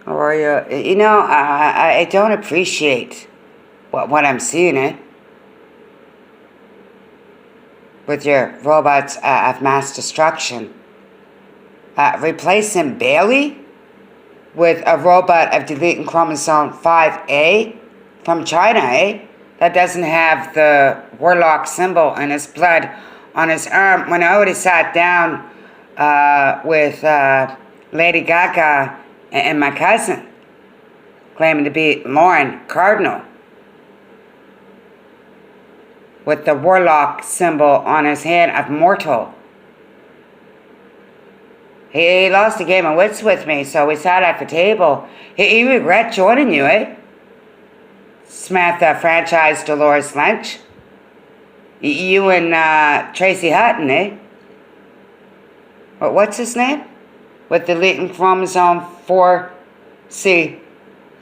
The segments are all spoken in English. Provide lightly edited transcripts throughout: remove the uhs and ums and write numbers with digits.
How are you? You know, I don't appreciate what I'm seeing, with your robots of mass destruction. Replacing Bailey with a robot of deleting chromosome 5A from China, That doesn't have the warlock symbol in his blood on his arm. When I already sat down with Lady Gaga and my cousin, claiming to be Lauren Cardinal, with the warlock symbol on his hand of mortal. He lost a game of wits with me, so we sat at the table. He regret joining you, Samantha franchise Dolores Lynch. You and Tracy Hutton, What's his name? With the latent chromosome 4C.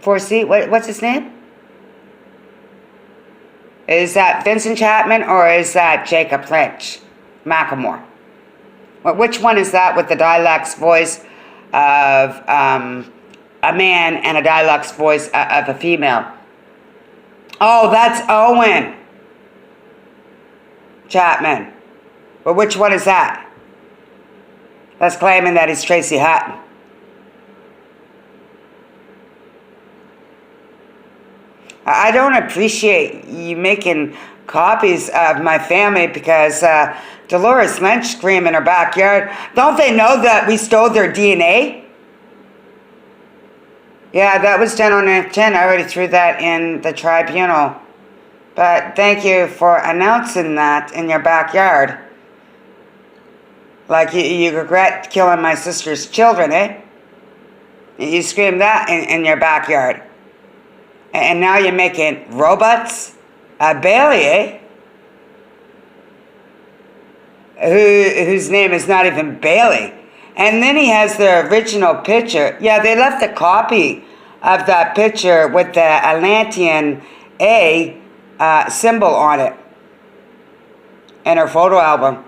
4C? What's his name? Is that Vincent Chapman or is that Jacob Lynch? Macklemore. Which one is that with the dialect's voice of a man and a dialect's voice of a female? Oh, that's Owen Chapman. But which one is that? That's claiming that he's Tracy Hutton. I don't appreciate you making copies of my family because Dolores Lynch screamed in her backyard. Don't they know that we stole their DNA? Yeah, that was done on a 10. I already threw that in the tribunal. But thank you for announcing that in your backyard. Like you regret killing my sister's children, You screamed that in your backyard. And now you're making robots? Bailey, whose name is not even Bailey. And then he has the original picture. Yeah, they left a copy of that picture with the Atlantean A symbol on it in her photo album.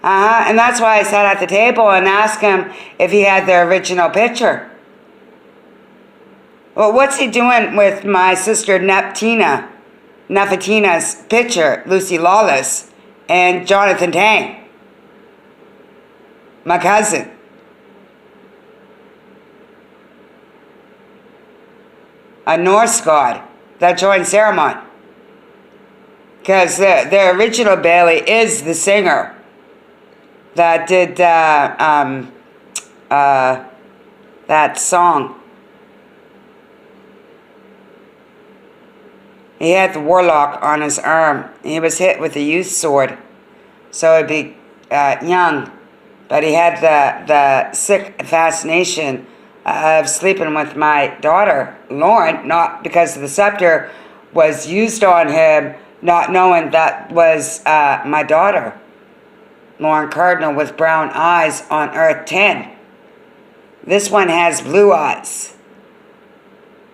And that's why I sat at the table and asked him if he had the original picture. Well, what's he doing with my sister Nefertina's picture, Lucy Lawless, and Jonathan Tang, my cousin? A Norse god that joined Ceramon. Because the original Bailey is the singer that did that song. He had the warlock on his arm. He was hit with a youth sword, so he'd be young. But he had the sick fascination of sleeping with my daughter, Lauren, not because the scepter was used on him, not knowing that was my daughter, Lauren Cardinal, with brown eyes on Earth 10. This one has blue eyes.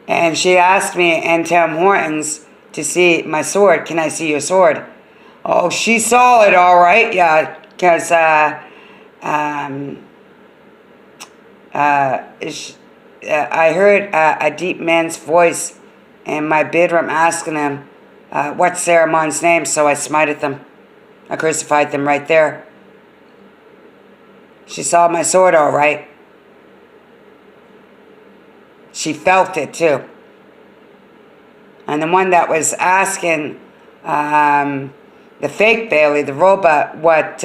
And she asked me and Tim Hortons to see my sword. Can I see your sword? Oh, she saw it all right. Yeah, because I heard a deep man's voice in my bedroom asking him what's Ceramon's name, so I smited them. I crucified them right there. She saw my sword all right. She felt it too. And the one that was asking the fake Bailey, the robot, what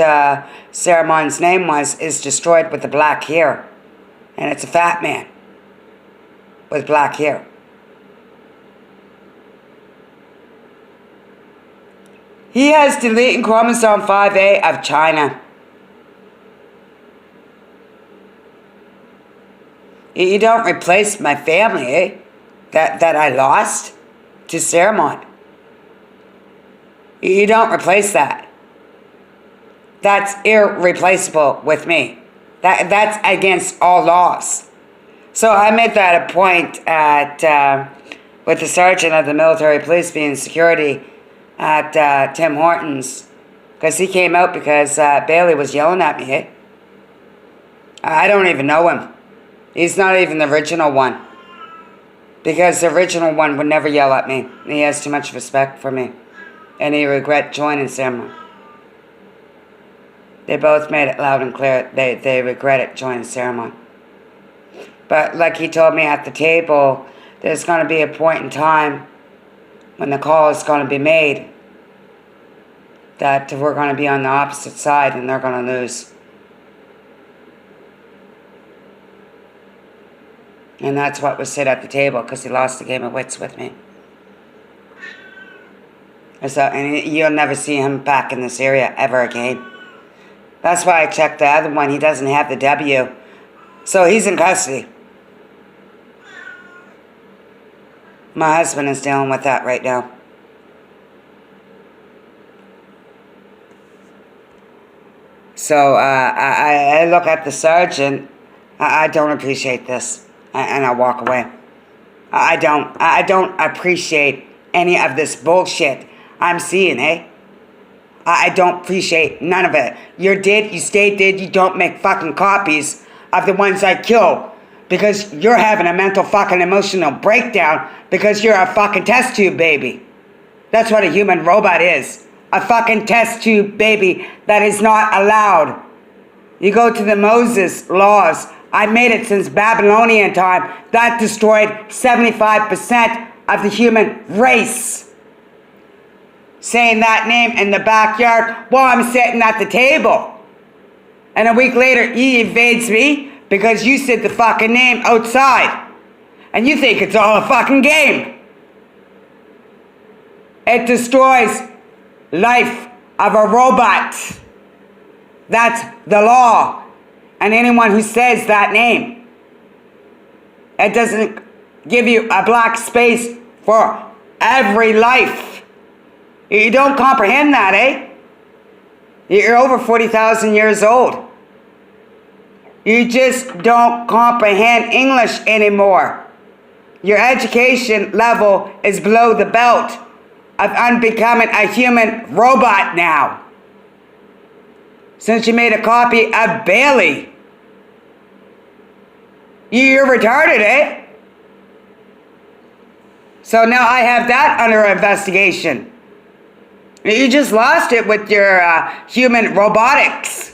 Ceramon's name was, is destroyed with the black hair. And it's a fat man with black hair. He has deleting chromosome 5A of China. You don't replace my family, that I lost to Ceramon. You don't replace that. That's irreplaceable with me. That's against all laws. So I made that a point at with the sergeant of the military police being security at Tim Hortons, because he came out because Bailey was yelling at me. I don't even know him. He's not even the original one. Because the original one would never yell at me. He has too much respect for me. And he regret joining ceremony. They both made it loud and clear. They regret it joining ceremony. But like he told me at the table, there's going to be a point in time when the call is going to be made that we're going to be on the opposite side and they're going to lose. And that's what was said at the table, because he lost the game of wits with me. And you'll never see him back in this area ever again. That's why I checked the other one. He doesn't have the W. So he's in custody. My husband is dealing with that right now. So I look at the sergeant. I don't appreciate this. And I walk away. I don't appreciate any of this bullshit I'm seeing, eh? I don't appreciate none of it. You're dead, you stay dead, you don't make fucking copies of the ones I kill. Because you're having a mental fucking emotional breakdown because you're a fucking test tube baby. That's what a human robot is. A fucking test tube baby that is not allowed. You go to the Moses laws. I made it since Babylonian time. That destroyed 75% of the human race. Saying that name in the backyard while I'm sitting at the table. And a week later, he evades me because you said the fucking name outside. And you think it's all a fucking game. It destroys life of a robot. That's the law. And anyone who says that name, it doesn't give you a black space for every life. You don't comprehend that, eh? You're over 40,000 years old. You just don't comprehend English anymore. Your education level is below the belt of unbecoming a human robot now. Since you made a copy of Bailey. You're retarded, eh? So now I have that under investigation. You just lost it with your human robotics.